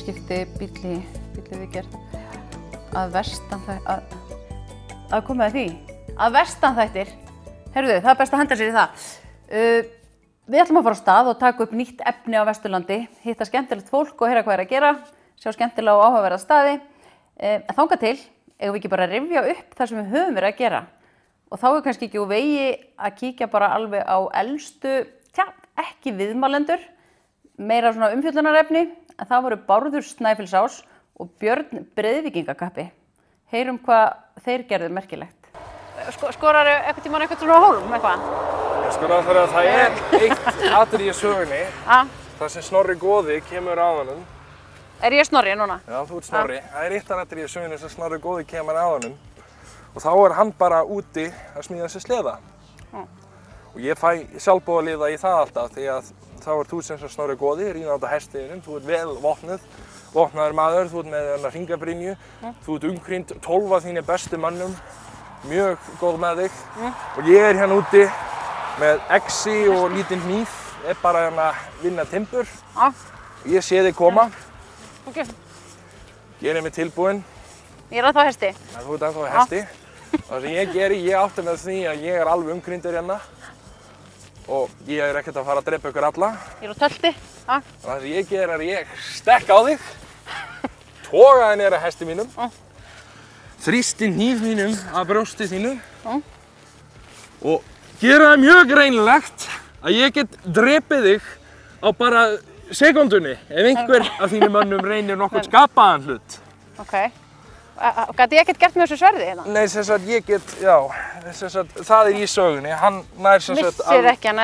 skipti bíli viðgerð að koma að því að vestanþættir. Heyrðu, það best að henda sér í það. Við ætlum að fara á stað og taka upp nýtt efni á Vesturlandi, hitta skemmtilegt fólk og heyra hvað að gera, sjá skemmtilega og áhugaverða staði. Þangað til, eigum við ekki bara að rifja upp það sem við höfum verið að gera. Og þá kannski ekki úr vegi að kíkja bara alveg á elstu, ekki viðmælendur, meira svona umfjöllunarefni, en það voru Bárður Snæfellsás og Björn Breiðvíkingakappi. Heyrum hvað þeir gerðu merkilegt. Skoraðu eitthvað tímann eitthvað svona hólm, eitthvað? Ég skoraði þar að það eitt atriði í sögunni, þar sem Snorri goði kemur að honum. Ég Snorri núna? Já, þú ert Snorri. Það eitt atriði í sögunni sem Snorri goði kemur að honum. Og þá hann bara úti að smíða sér sleða. Og ég fæ sjálfboðaliða í það alltaf, því að þá þú sem Snorri goði, rínandi á hestiðinum, þú ert vel vopnaður maður, þú ert með hringabrynju, þú ert umkringd 12 af þínir bestu mönnum, mjög góð með þig. Og ég hérna úti með exi og lítinn hníf, bara að vinna timbur. Ég sé þig koma. Ég mig tilbúinn. Ég ennþá á hesti. Þú ert ennþá á hesti. Það sem ég geri, ég átti með því að ég alveg umkringdur hérna. Og ég ekkert að fara að drepa ykkur alla. Ég á tölti. Það sem ég ger ég stekk á þig, toga þig niður að hesti mínum, þrýsti hníf mínum að brjósti þínu og gera það mjög greinilegt að ég get drepið þig á bara sekúndunni ef einhver af þínum mönnum reynir nokkurn skapaðan hlut. Gat ég ekkert gert með þessu sverði hérna? Nei, sem sagt ég get, það í sögunni. Hann nær sem sagt missir ekki hann,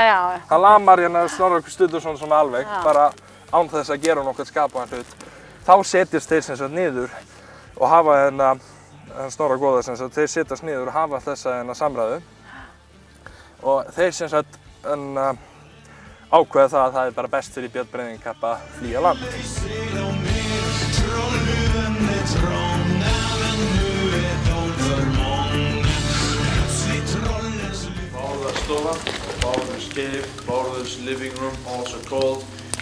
hann lamar hérna Snorra Sturluson svona alveg, bara án þess að gera nokkurn skapaðan hlut. Þá setjast þeir sem sagt niður og hafa Snorra goða sem sagt, þeir setjast niður og hafa þessa samræðu. Og þeir sem sagt ákveða það að það bara best fyrir Björn Breiðvíkingakappa að flýja land. Bárðarstofa, Bárður's cave, Bárður's living room, also called.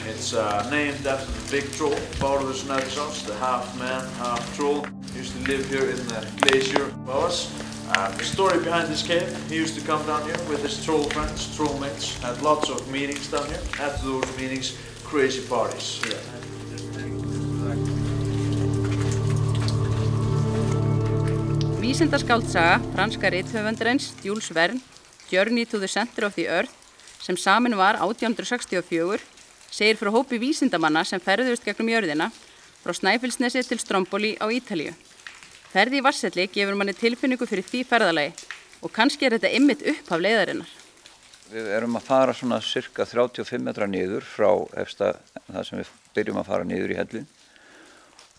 It's named after the big troll, Bárður Snæfellsás, the half man, half troll. He used to live here in the glacier above us. The story behind this cave, he used to come down here with his troll friends, troll mates, had lots of meetings down here. After those meetings, crazy parties. Vísindaskáldsaga franska rithöfundarins Jules Verne, Journey to the Center of the Earth, sem samin var 1864, segir frá hópi vísindamanna sem ferðuðust gegnum jörðina frá Snæfellsnesi til Stromboli á Ítalíu. Ferð í Vatnshelli gefur manni tilfinningu fyrir því ferðalagi og kannski þetta einmitt upphaf leiðarinnar. Við erum að fara svona cirka 35 metra niður frá efsta það sem við byrjum að fara niður í hellin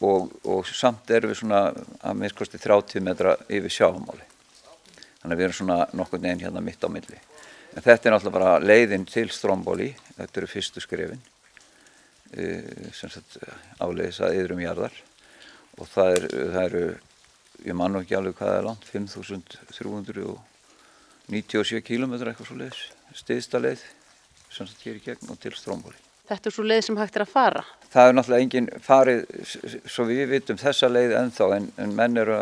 og samt erum við svona að minnst 30 metra yfir sjávarmáli. Þannig að við erum svona nokkurn veginn hérna mitt á milli. En þetta náttúrulega bara leiðin til Stromboli, þetta eru fyrstu skrefin, sem sagt áleiðis að iðrum jarðar og það eru, ég man nú ekki alveg hvað það er langt, 5.397 kilometrar eitthvað svo leiðis, styðsta leið, sem sagt hér í gegn og til Stromboli. Þetta er svo leið sem hægt er að fara? Það er náttúrulega engin farið, svo við vitum þessa leið ennþá, en menn eru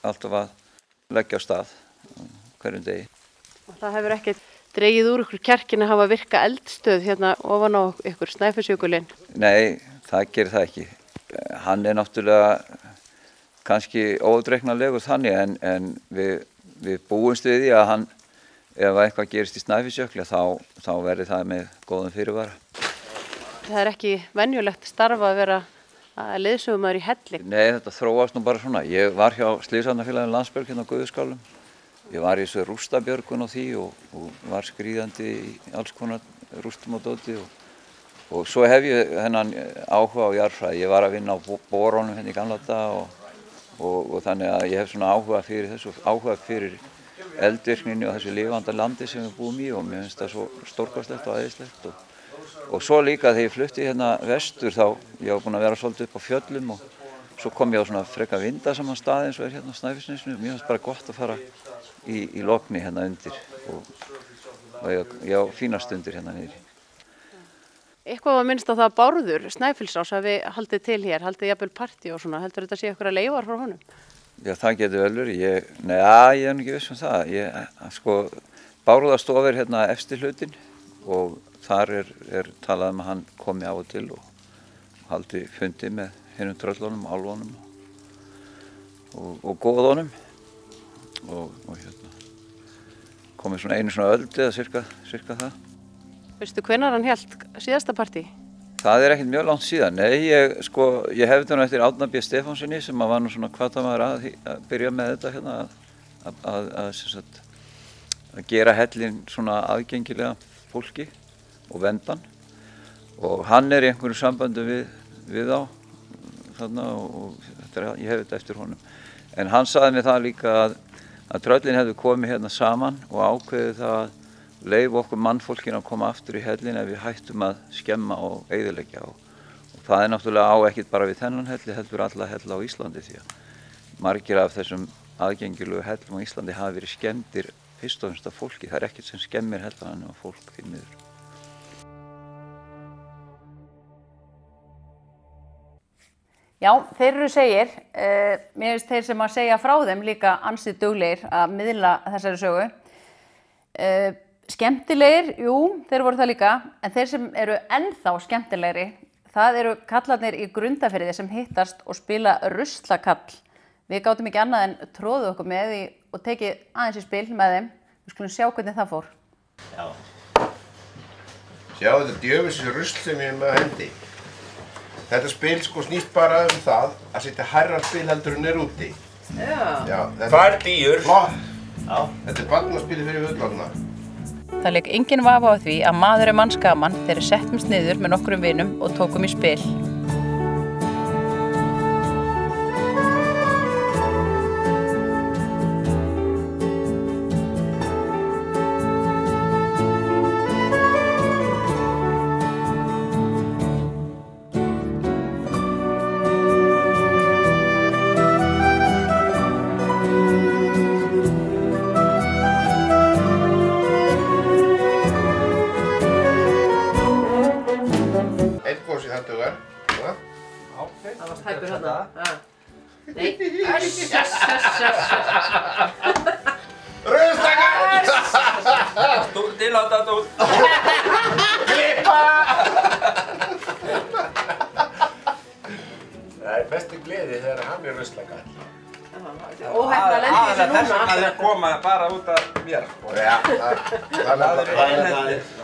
alltaf að leggja á stað hverjum degi. Og það hefur ekkert dregið úr ykkur kjarkin að hafa virka eldstöð hérna ofan á ykkur Snæfellsjökulinn? Nei, það gerir það ekki. Hann er náttúrulega kannski ódreiknanlegur þannig en við búumst við því að hann, ef eitthvað gerist í Snæfellsjökli þá verði það með góðum fyrirvara. Það er ekki venjulegt starf að vera leiðsögumaður í helli? Nei, þetta þróast nú bara svona. Ég var hjá Slysavarnafélaginu Landsbjörg hérna á Guðuskálum. Ég var í þessu rústabjörgun á því og var skríðandi í alls konar rústum og dóti og svo hef ég þennan áhuga á jarðfræði. Ég var að vinna á borónum hérna í gamla daga og þannig að ég hef svona áhuga fyrir þessu, áhuga fyrir eldvirkninni og þessu lifanda landi sem við búum í og mér finnst það svo stórkostlegt og æðislegt og svo líka þegar ég flutti hérna vestur þá ég var búinn að vera svolítið upp á fjöllum og svo kom ég á svona frekar vindasaman stað eins og hérna á Snæfellsnesinu. Mér finnst bara gott að fara í logni hérna undir og ég á fína stundir hérna niðri. Eitthvað var minnst á það að Bárður Snæfellsás hafi haldið til hér, haldið jafnvel partí og svona. Heldur þetta sé eitthvað leifar frá honum? Já, það getur vel verið. Ég er ekki viss það. Sko, Bárðarstofa hérna efsti hlutinn og þar er talað að hann komi á og til og haldi fundi með hinum tröllunum, álfunum og góðunum og hérna komið svona einu svona öld eða cirka það. Veistu hvenær hann hélt síðasta partí? Það er ekkert mjög langt síðan. Nei, ég hefði það nú eftir Árna B. Stefánsssyni sem var nú svona hvatamaður að byrja með þetta hérna að gera hellinn svona aðgengilega fólki og vendan og hann er í einhverju sambandi við þá þarna og ég hef þetta eftir honum. En hann sagði mér það líka að tröllin hefðu komið hérna saman og ákveðið það að leyfa okkur mannfólkinu að koma aftur í hellin ef við hættum að skemma og eyðileggja og það er náttúrulega á ekkert bara við þennan helli heldur alla hella á Íslandi því að margir af þessum aðgengilegu hellum á Íslandi hafa verið skemmdir fyrst og fremst af fólki. Það er ekkert sem skemmir hellan en fólk því miður. Já, þeir eru segir, mér finnst þeir sem að segja frá þeim líka ansið duglegir að miðla þessari sögu. Skemmtilegir, jú, þeir voru það líka, en þeir sem eru ennþá skemmtilegri, það eru kallarnir í Grundarfirði sem hittast og spila ruslakall. Við gátum ekki annað en tróðu okkur með því og tekið aðeins í spil með þeim. Við skulum sjá hvernig það fór. Já. Sjá þetta djöfisins rusl sem ég er með að hendi. Þetta spil sko snýst bara það að setja hærra spil heldur en úti. Já. Það er dýr. Flott. Já. Þetta er barnaspilið fyrir fullorðna. Það lék enginn vafa á því að maður er mannsgaman þegar við settumst niður með nokkrum vinum og tókum í spil.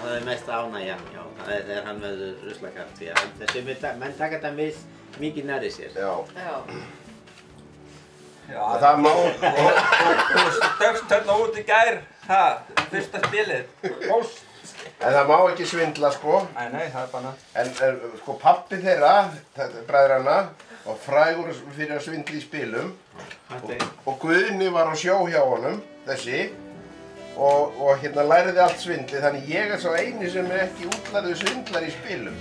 Það er mest ánægjan, já. Það er þegar hann verður ruslakall því að þessi menn taka þetta mikið nærri sér. Já. Það má... Þú stökkst hérna út í gær, fyrsta spilið. En það má ekki svindla sko. Nei, það er bara... En sko pabbi þeirra, bræðranna, var frægur fyrir að svindla í spilum. Og Guðni var á sjó hjá honum, þessi. Og hérna læriði allt svindli, þannig ég er sá eini sem er ekki útlærður svindlar í spilum.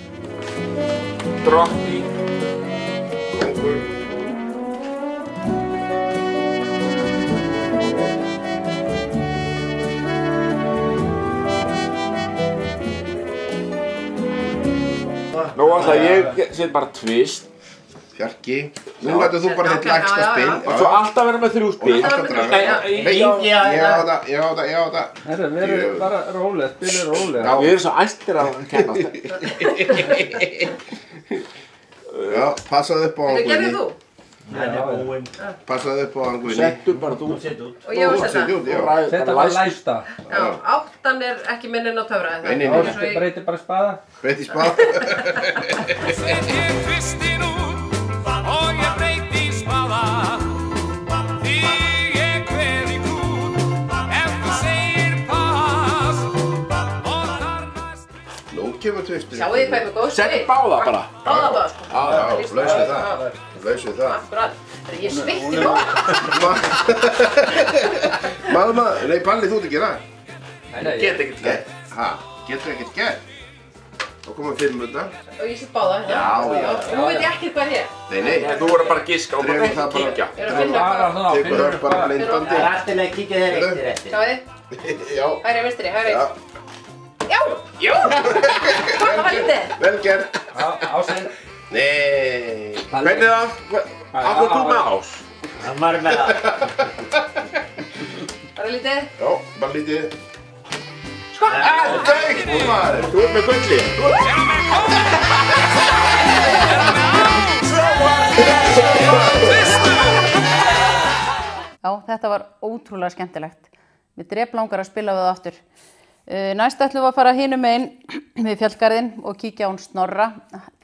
Drotti. Nú ætla ég set bara tvist. Fjarki, nú lætur þú bara þitt lægsta spil. Og svo alltaf vera með 3 spil. Alltaf draga. Ég á það. Herru, við erum bara róleg, spilið róleg. Við erum svo æstir að kenna þetta. Já, passaðu upp á hann Guðni. Gerðir þú? Nei, búinn. Passaðu upp á hann Guðni. Settu bara þú. Og ég á að setja. Settu bara læsta. Já, 8 er ekki minni en á töfra. Nei. Breyti bara spaða. Breyti spaða. Kemur tvistur. Sjáu þið hvað er með góð spil. Settu báða bara. Báða sko. Já, laus við það. Akkurat. Ég svitti nóg. Nei, Palli, þú ert að gera. Nei, get ekkert gert. Getur ekkert gert? Þá komum 5 minútar. Og ég set báða. Já. Nú veit ég ekkert hvað ég er. Nei. Þú voru bara að giska og bara kíkja. Ég er að finna hvað. Tekur það bara blindandi. Það er alltaf að kíkja þeir eftir. Sjáu þið? Já. Hægri, vinstri, hægri. Já! Já! Það var lítið. Vel gert. Ásinn. Nei. Hvernig það? Akkur þú með ás? Hann var með það. Bara lítið. Já, bara lítið. Sko! Nei, maður. Þú ert með gulli. Já, þetta var ótrúlega skemmtilegt. Mér drep langar að spila við það aftur. Næst ætlum við að fara hinum megin við fjallgarðinn og kíkja á hann Snorra.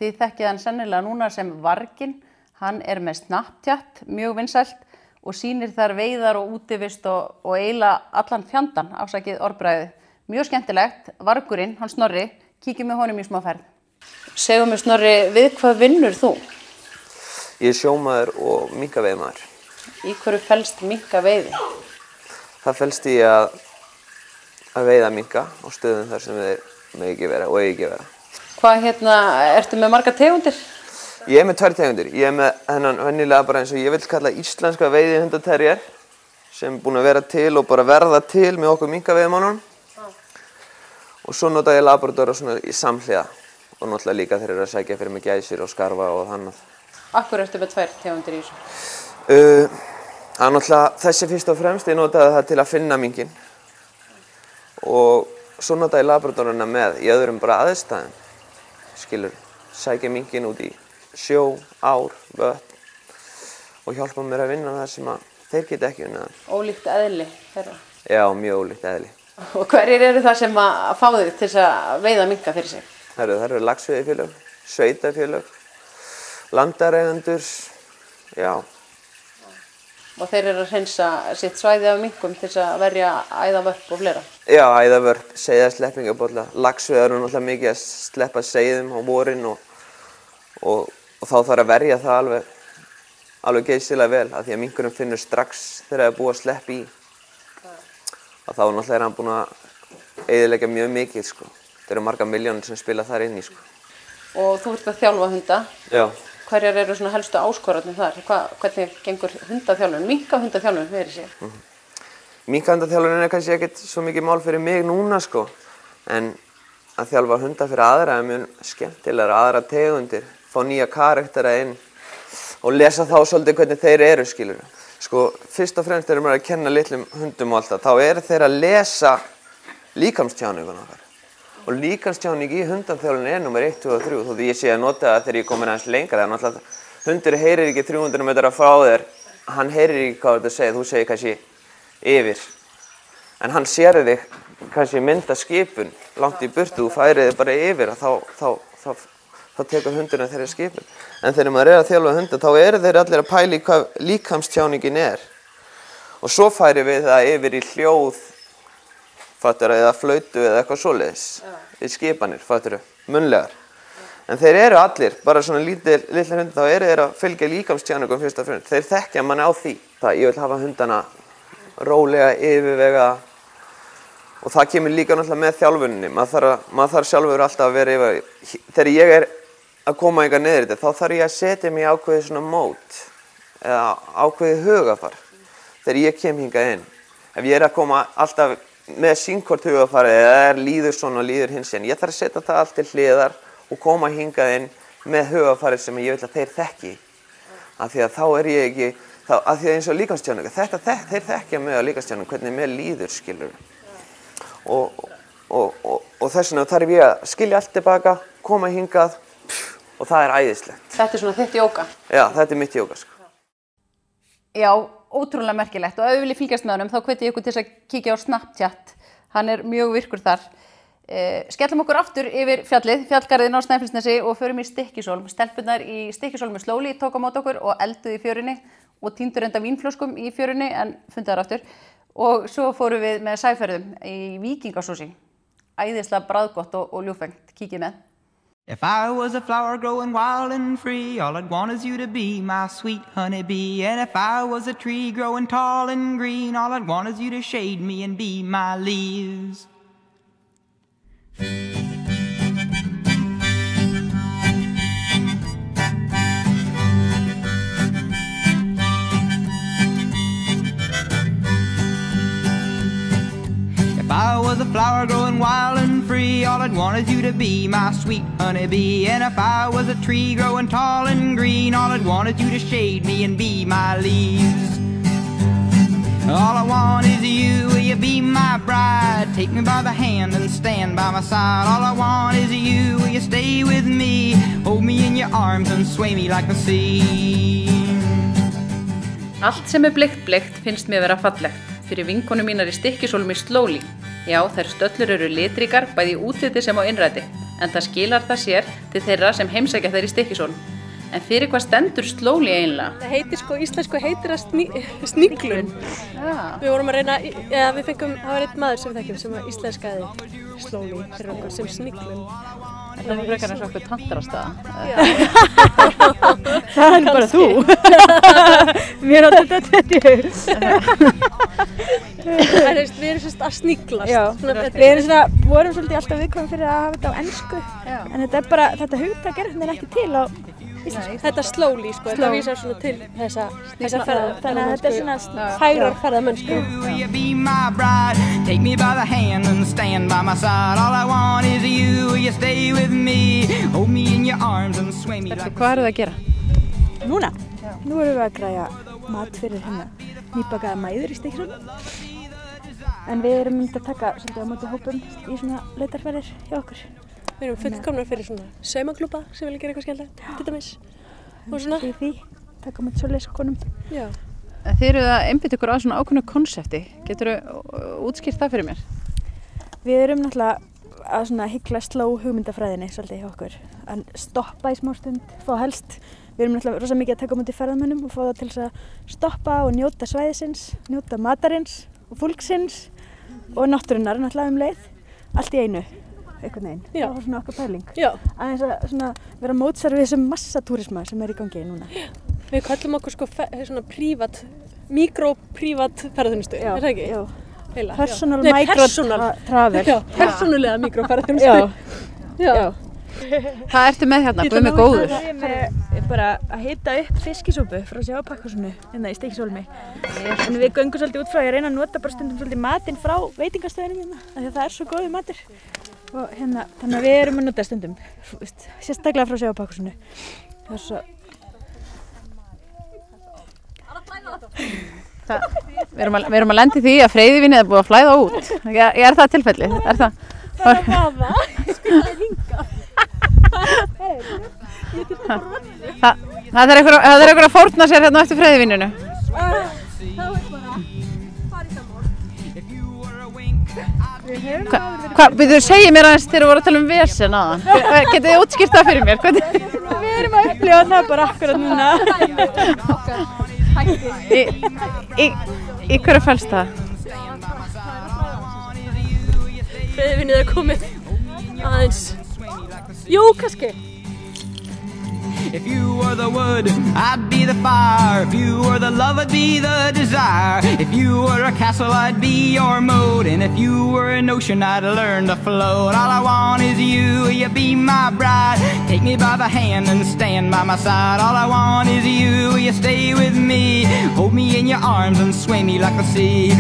Þið þekkið hann sennilega núna sem Varginn. Hann er með Snapchat, mjög vinsælt og sýnir þar veiðar og útivist og eiginlega allan fjandann, afsakið orðbragðið. Mjög skemmtilegt. Vargurinn, hann Snorri, kíkjum með honum í smá ferð. Segðu mér Snorri, við hvað vinnur þú? Ég er sjómaður og minkaveiðimaður. Í hverju felst minkaveiði? Það felst í að veiða minka á stöðum þar sem þeir megi ekki vera og eigi ekki vera. Hvað ertu með marga tegundir? Ég er með 2 tegundir. Ég er með hennan venjulega bara eins og ég vil kalla íslenska veiðihundaterrier sem er búin að vera til og bara verða til með okkur minkaveiðimannunum. Og svo nota ég labradora svona í samhliða og náttúrulega líka þeir eru að sækja fyrir mig gæsir og skarfa og þannig. Akkur ertu með 2 tegundir í þessu? Það er náttúrulega þessi fyrst og fremst, ég notaði það til að finna minkinn og svo notaði ég labradorana með í öðrum bara aðstæðum, skilur, sækja minkinn út í sjó, ár, vötn og hjálpa mér að vinna það sem að þeir geta ekki unnið. Ólíkt eðli þeirra? Já, mjög ólíkt eðli. Og hverjir eru það sem að fá þig til að veiða minka fyrir sig? Það eru laxveiðifélög, sveitafélög, landareigendur, já. Og þeir eru að hreinsa sitt svæði af minkum til að verja æðavörp og fleira? Já, æðavörp, seiðasleppingabólla, laxveiðar eru náttúrulega mikið að sleppa seiðum á vorin og þá þarf að verja það alveg geysilega vel af því að minkurinn finnur strax þegar það er búið að sleppa í. Og þá náttúrulega er hann búinn að eyðileggja mjög mikið, sko. Það eru margar milljónir sem spila þar inn í, sko. Og þú ert að þjálfa hunda. Já. Hverjar eru svona helstu áskoranir þar? Hvernig gengur hundaþjálfun, minkahundaþjálfun fyrir sig? Minkahundaþjálfunin er kannski ekkert svo mikið mál fyrir mig núna, sko. En að þjálfa hunda fyrir aðra er mjög skemmtilegra, aðra tegundir, fá nýja karaktera inn og lesa þá svolítið hvernig þeir eru, skilur. Sko, fyrst og fremst þegar maður er að kenna litlum hundum og alltaf, þá eru þeir að lesa líkamstjáninguna okkar. Og líkamstjáning í hundaþjálfun er nummer 1, 2 og 3, þótt ég sé að nota það þegar ég er komin aðeins lengra. Það er náttúrulega, hundur heyrir ekki 300 metra frá þér, hann heyrir ekki hvað þetta segir, þú segir kannski yfir. En hann sér þig kannski mynda skipun langt í burtu, þú færið þig bara yfir, þá tekur hundurinn þeirra skipun. En þegar maður er að þjálfa hunda, þá eru þeir allir að pæla í hvað líkamstjáningin er. Og svo færi við það yfir í hljóð, fattur, eða flautu eða eitthvað svoleiðis, í skipanir, fattur, munnlegar. En þeir eru allir, bara svona litlir hundar, þá eru þeir að fylgja líkamstjáningum fyrst og fremst. Þeir þekkja manni á því. Ég vil hafa hundana rólega, yfirvega og það kemur líka náttúrulega með þjálfuninni. Maður þarf sjálfur alltaf að vera yfir. Þegar ég er að koma eitthvað niður þetta, þá þarf ég að setja mig í ákveðið svona mót eða ákveðið hugafar þegar ég kem hingað inn. Ef ég er að koma alltaf með sínkvort hugafarið eða líður svona og líður hins en ég þarf að setja það allt til hliðar og koma hingað inn með hugafarið sem ég vil að þeir þekki. Af því að þá er ég ekki, af því að eins og líkamstjáningu, þeir þekkja mig á líkamstjáningu, hvernig mér líður, skilur. Og þess vegna þarf ég að skilja allt tilbaka, koma hingað og það er æðislegt. Þetta er svona þitt jóga? Já, þetta er mitt jóga, sko. Já, ótrúlega merkilegt og ef við viljum fylgjast með honum þá hveti ég ykkur til að kíkja á Snapchat. Hann er mjög virkur þar. Skellum okkur aftur yfir fjallið, fjallgarðinn á Snæfellsnesi og förum í Stykkishólm. Stelpurnar í Stykkishólmi Slóli tók á móti okkur og elduðu í fjörunni og tíndu enda vínflöskum í fjörunni en fundu þar aftur. Og svo fórum við með sæferðum í Víkingasúsi. Æðislega bragðgott og ljúffengt. Kíkið með. If I was a flower growing wild and free, all I'd want is you to be my sweet honeybee. And if I was a tree growing tall and green, all I'd want is you to shade me and be my leaves. If I was a flower growing wild and free, free. All I'd want is you to be my sweet honeybee. And if I was a tree growing tall and green, all I'd want is you to shade me and be my leaves. All I want is you, will you be my bride? Take me by the hand and stand by my side. All I want is you, will you stay with me? Hold me in your arms and sway me like the sea. Allt sem bleikt finnst mér vera fallegt. Fyrir vinkonu mínar í Stykkishólmi Slowly. Já, þær stöllur eru litríkar, bæði í útliti sem á innræti. En það skilar það sér til þeirra sem heimsækja þær í Stykkishólm. En fyrir hvað stendur Slowly eiginlega? Það heitir íslensku heitir það sniglun. Við vorum að reyna, við fengum, það var einn maður sem við þekkjum sem var íslenskaði Slowly fyrir okkur sem sniglun. Það er frekar eins og okkur tantarastað. Það er bara þú. Mér átti þetta í haug. Við erum svona að sniglast. Já, við vorum svolítið alltaf viðkvæm fyrir að hafa þetta á ensku. En þetta er bara, þetta hugtak er ekki til á íslensku. Þetta Slowly, sko, þetta vísar svona til þessa ferðar. Þannig að þetta er svona hægrar ferðamönsku. Take me by the hand and stand by my side. All I want is you, will you stay with me? Hold me in your arms and sway me like. Hvað eru það að gera? Núna? Nú erum við að græja mat fyrir nýbakaða mæður í Stykkishólmi. En við erum myndið að taka svolítið á móti hópum í svona leitarferðir hjá okkur. Við erum fullkomnar fyrir svona saumaklúbba sem vilja gera eitthvað skemmtilegt, til dæmis. Og svona. Í því, taka á móti svoleiðis konum. Já. Þið eruð að einbeita ykkur á svona ákveðnu konsepti. Geturðu útskýrt það fyrir mér? Við erum náttúrulega að svona hygla slow hugmyndafræðinni svolítið hjá okkur. Að stoppa í smá stund, fá helst. Við erum náttúrulega rosa mikið að taka á móti ferðamönnum og fá það til að stoppa og njóta svæðisins, njóta matarins og fólksins og náttúrunnar náttúrulega leið. Allt í einu, einhvern veginn. Já. Það var svona okkar pæling. Já. Aðeins að svona vera mótsvar við þessum massatúrisma sem er í gangi núna. Við kallum okkur sko svona mikro-prívat ferðarþjónustu, er það ekki? Já. Heila, personal micro-travel. Já, persónulega mikro-ferðarþjónustu. Já. Hvað ertu með hérna? Guð mig góður. Ég er bara að hita upp fiskisúpu frá Sjávarpakkahúsinu hérna í Stykkishólmi. En við göngum svolítið út frá að reyna að nota bara stundum svolítið matinn frá veitingastöðunum hérna. Af því að það er svo góður matur. Og hérna, þannig að við erum að nota stundum, sérstaklega frá Sjávarpakkahúsinu. Það er svo... Við erum að lenda í því að freyðivínið er búið að flæða út. Er það tilfellið? Er það? Það er að vaða. Skulda hinga. Það er einhver að fórna sér hérna eftir freyðivíninu. Það er bara farið saman. Þú segir mér aðeins þegar þú voru að tala um vesen aðan. Getið þið útskýrt það fyrir mér? Við erum að upplifa það bara akkurat núna. Í hverju felst það? Freyðivínið er komið aðeins. Jú, kannski. If you were the wood, I'd be the fire. If you were the love, I'd be the desire. If you were a castle, I'd be your moat. And if you were an ocean, I'd learn to float. All I want is you, will you be my bride? Take me by the hand and stand by my side. All I want is you, will you stay with me? Hold me in your arms and sway me like the sea.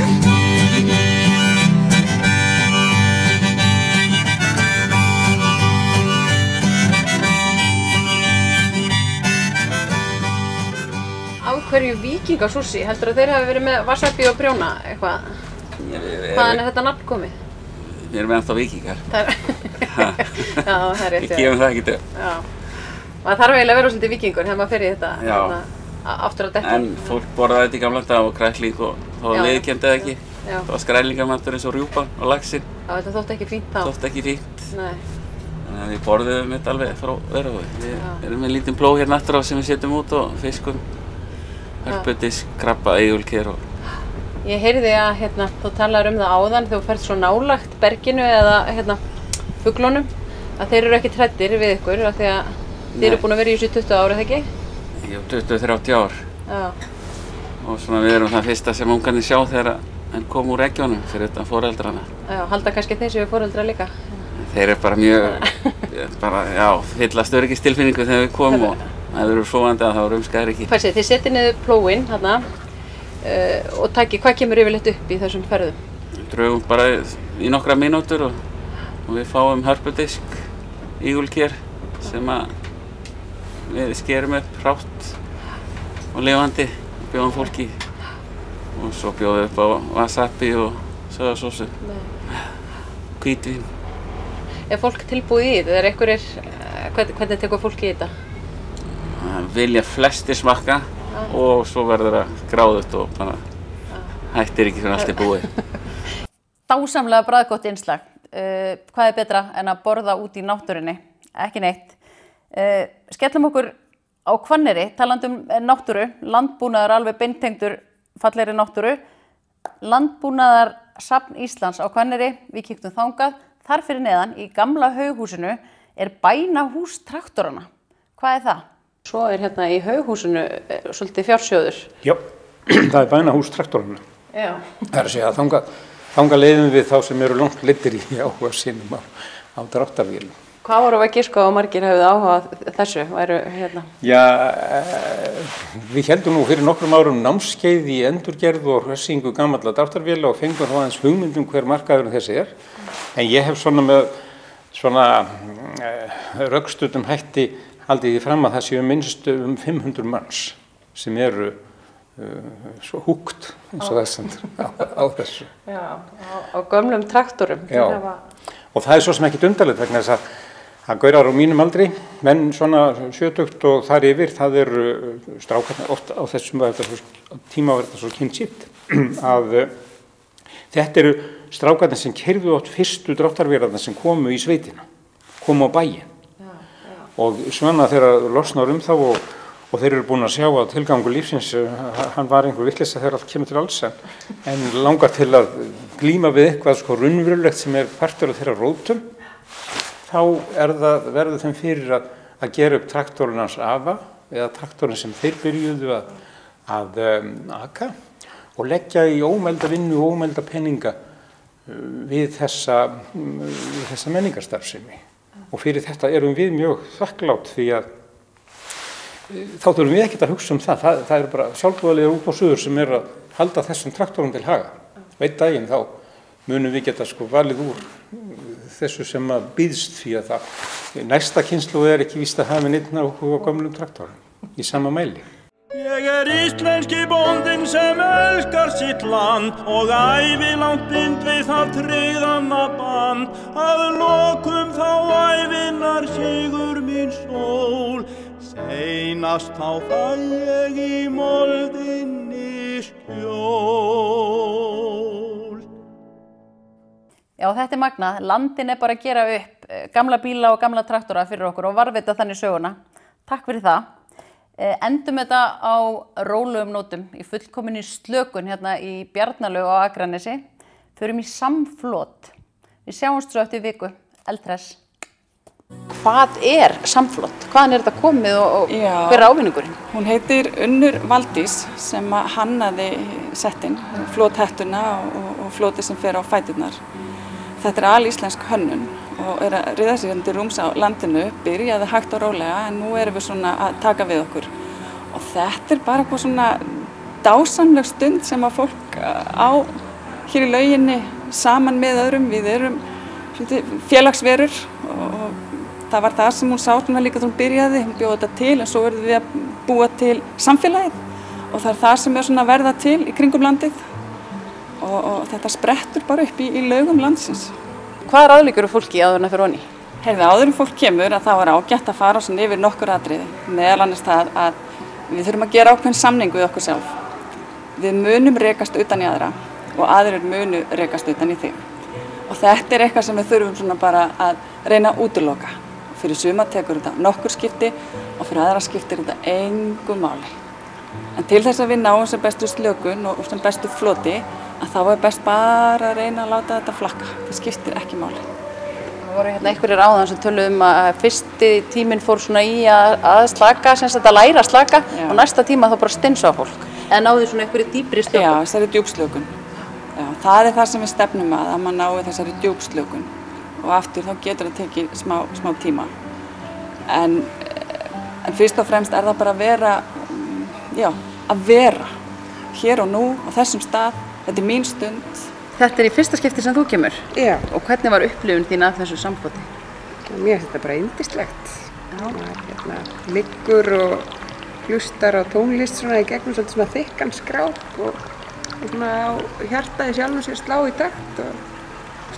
Af hverju víkingasússi? Heldur að þeir hafi verið með wasabi og prjóna eitthvað? Hvaðan er þetta nafn komið? Við erum ennþá víkingar. Já, það er rétt. Við gefum það ekkert upp. Já. Það þarf eiginlega að vera svolítið víkingur þegar maður fer í þetta aftur á dekki. En fólk borðaði þetta í gamla daga og krækling og þá var viðurkennt eða ekki. Það var skrælingamatur eins og rjúpan og laxinn. Já, þetta þótti ekki fínt þá. Þótti ekki fínt. Nei. Þannig að við borðum þetta alveg frá Öræfavík. Við erum með lítinn plóg hérna aftur á sem við setjum út og fiskum. Hörpudisk, krabba, eigulker og... Ég heyrði að þú talaður það áðan þegar þú ferð svo nálægt berginu eða fuglunum að þeir eru ekki hræddir við ykkur af því að þeir eru búin að vera í þessu 20 ára, eða ekki? Jú, 20-30 ár. Já. Og svona við erum það fyrsta sem ungarnir sjá þegar hann kom úr eggjunum fyrir utan foreldrana. Já, halda kannski þeir séu foreldrar líka. Þeir eru bara mjög, fyllast öryggistilfinningu þegar við komum og ef þeir eru sofandi að þá rumskaðir ekki. Hvað sé, þið setið niður plóginn hérna og hvað kemur yfirleitt upp í þessum ferðum? Drögum bara í nokkra mínútur og og við fáum hörpudisk ígulker sem við skerum upp hrátt og lifandi og bjóðum fólki og svo bjóðum við upp á wasabi og sojasósu, hvítvín. Er fólk tilbúið í þetta? Hvernig tekur fólki í þetta? Vilja flestir smakka og svo verður það gráðugt og bara hættir ekki fyrir allt búið. Dásamlega bragðgott innslag. Hvað betra en að borða út í náttúrunni? Ekki neitt. Skellum okkur á Hvanneyri, talandi náttúru, landbúnaðar alveg beintengdur fallegri náttúru. Landbúnaðarsafn Íslands á Hvanneyri, við kíktum þangað. Þar fyrir neðan í gamla haughúsinu bænahús traktorana. Hvað það? Svo hérna í haughúsinu svolítið fjársjóður. Já, það bænahús traktorana. Já. Það að segja að þangað leiðum við þá sem eru langt leiddir í áhuga sínum á dráttarvélum. Hvað voru að giska á margir hafið áhuga þessu? Já, við heldum nú fyrir nokkrum árum námskeið í endurgerð og hressingu gamalla dráttarvéla og fengum þá aðeins hugmyndum hver markaðurinn þessi er. En ég hef með rökstuddum hætti haldið því fram að það séu minnst 500 manns sem eru svo húkt eins og þessum á þessu. Já, á gömlum traktorum. Já, og það svo sem ekkit undarlegt vegna þess að gaurar á mínum aldri, menn svona 70 og þar yfir, það eru strákarnir oft á þessum tíma var þetta svo kynnt að þetta eru strákarnir sem keyrðu oft fyrstu dráttarvélarnar sem komu í sveitina, komu á bæinn. Og svona þegar losnar þá og þeir eru búin að sjá að tilgangur lífsins, hann var einhver vitleysa þegar allt kemur til alls, en langar til að glíma við eitthvað sko raunverulegt sem partur af þeirra rótum, þá verður þeim fyrir að gera upp traktorinn hans afa, eða traktorinn sem þeir byrjuðu að aka, og leggja í ómælda vinnu og ómælda peninga við þessa menningarstarfsemi. Og fyrir þetta erum við mjög þakklátt því að þá þurfum við ekkert að hugsa það. Það eru bara sjálfboðaliðar út á suður sem að halda þessum traktorum til haga. Einn daginn þá munum við geta valið úr þessu sem að býðst því að næsta kynslóð ekki víst að hafa neitt áhuga á gömlum traktorum í sama mæli. Ég íslenski bóndinn sem elskar sitt land og ævilangt bind við það tryggðanna band að lokum þá ævinnar sigur mín sól seinast þá fæ ég í moldinni skjól. Já, þetta magnað. Landin bara að gera upp gamla bíla og gamla traktora fyrir okkur og varðveita þannig söguna. Takk fyrir það. Endum þetta á rólegum nótum í fullkominni slökun hérna í Bjarnalaug á Akranesi. Förum í samflot. Við sjáumst svo eftir viku. Eldhress. Hvað samflot? Hvaðan þetta komið og hver er ávinningurinn? Hún heitir Unnur Valdís sem hannaði settinn, flothettuna og flotið sem fer á fæturnar. Þetta er alíslensk hönnun og að ryðja sig undir rúms á landinu, byrjaði hægt og rólega en nú erum við svona að taka við okkur. Og þetta bara eitthvað svona dásamleg stund sem að fólk á hér í lauginni saman með öðrum. Við erum félagsverur og það var það sem hún sá svona líka þegar hún byrjaði, hún bjóði þetta til en svo verðum við að búa til samfélagið og það er það sem svona verða til í kringum landið og þetta sprettur bara upp í laugum landsins. Hvað ráðleggur fólki áður en að fyrir onni? Áður en fólk kemur að það var ágætt að fara svona yfir nokkur atriði. Meðal annars það að við þurfum að gera ákveðin samning við okkur sjálf. Við munum rekast utan í aðra og aðrir munu rekast utan í þig. Og þetta eitthvað sem við þurfum svona bara að reyna að útiloka. Fyrir suma tekur þetta nokkur skipti og fyrir aðra skiptir þetta engu máli. En til þess að við náum sem bestu slökun og sem bestu floti að þá best bara að reyna að láta þetta flakka. Það skiptir ekki máli. Það voru einhverjir áðan sem töluðu að fyrsti tíminn fór svona í að slaka, sem sagt að læra að slaka og næsta tíma þá bara stinsa á fólk. En náðu svona einhverju dýpri slökun? Já, þessari djúpslökun. Já, það það sem við stefnum að maður nái þessari djúpslökun og aftur þá getur það tekið smá tíma. En fyrst og fremst það bara að vera hér og nú á þessum stað. Þetta mín stund. Þetta í fyrsta skipti sem þú kemur? Já. Og hvernig var upplifun þín af þessu samfloti? Mér finnst þetta bara yndislegt. Maður liggur og hlustar á tónlist svona í gegnum svolítið svona þykkan skráp og svona á hjartaði sjálfum sér slá í takt og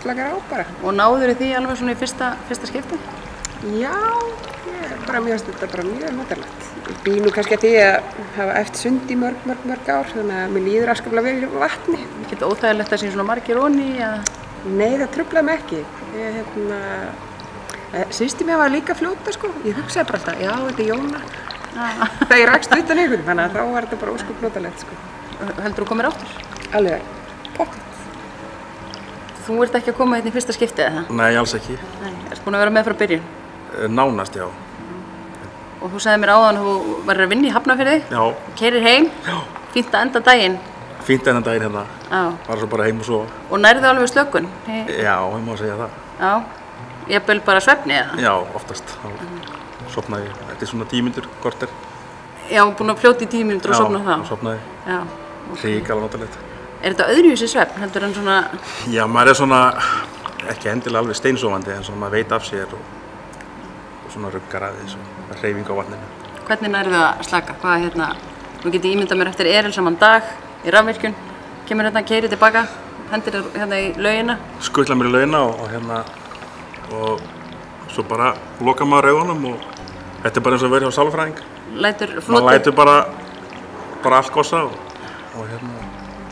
slakar á bara. Og náður því alveg svona í fyrsta skipti? Já, mér finnst þetta bara mjög notalegt. Ég bý nú kannski að því að hafa eftir sund í mörg ár, þannig að mér líður afskaplega vel í vatni. Ekkert óþægilegt að sé svona margir onni? Nei, það truflaði mig ekki. Systir mér var líka fljóta sko. Ég hugsaði bara alltaf, já, þetta er Jóna. Það ég rakst utan ykkur, þannig að þá var þetta bara ósköp notalegt sko. Heldur þú komir áttur? Alveg, pottþétt. Þú ert ekki að koma hérna í fyrsta skiptið eða það? Nei, alls ekki. Nei, ertu búin að vera með frá byrjun? Nánast, já. Og þú sagði mér áðan að þú værir að vinna í Hafnarfirði? Já. Keyrir heim? Já. Fínt að enda daginn? Fínt að enda daginn hérna. Já. Bara svo bara heim og sofa. Og nærðu alveg slökun? Já, ég má segja það. Já. Jafnvel bara svefni eða? Já, oftast. Sofnaði, þetta er svona 10 mínútur, korter. Já, búin að fljóta í 10 mínútur og sofna þá? Já, sofnaði. Já. Ríkala notalegt. Er þetta öðruvísi svefn heldur en svona? Já, maður er svona ekki endilega alveg steinsofandi en svona maður veit af sér og svona ruggar aðeins og hreyfing á vatninu. Hvernig nærðu að slaka? Hvað þú getur ímyndað mér eftir erilsaman dag í rafvirkjun, kemur hérna, keyrir tilbaka, hendir hérna í laugina? Skutla mér í laugina og svo bara loka maður augunum og þetta er bara eins og að vera hjá sálfræðing. Lætur flotið? Maður lætur bara allt gossa og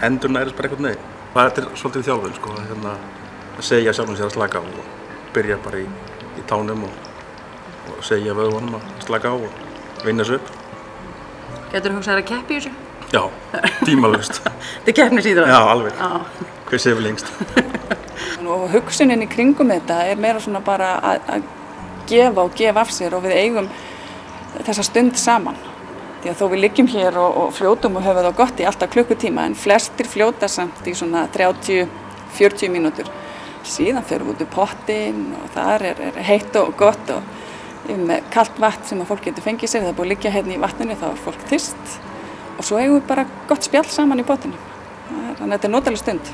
endur nærist bara einhvern veginn. Það er svolítið þjálfun sko, að segja sjálfum sér að slaka á og byrja bara í tánum og segja vöðvunum að slaka á og vinna þessu upp. Getur þú hugsað að keppa í þessu? Já, tímalaust. Þetta er keppnisíþrótt? Já, alveg. Hver sefur lengst. Og hugsunin í kringum þetta er meira svona bara að gefa og gefa af sér og við eigum þessa stund saman. Því að þó við liggjum hér og fljótum og höfum það gott í alltaf klukkutíma en flestir fljóta samt í svona 30-40 mínútur. Síðan förum við út í pottinn og þar er heitt og gott og með kalt vatn sem að fólk getur fengið sér. Það er búið að liggja hérna í vatninu, þá er fólk þyrst og svo eigum við bara gott spjall saman í pottinu. Þannig að þetta er notaleg stund.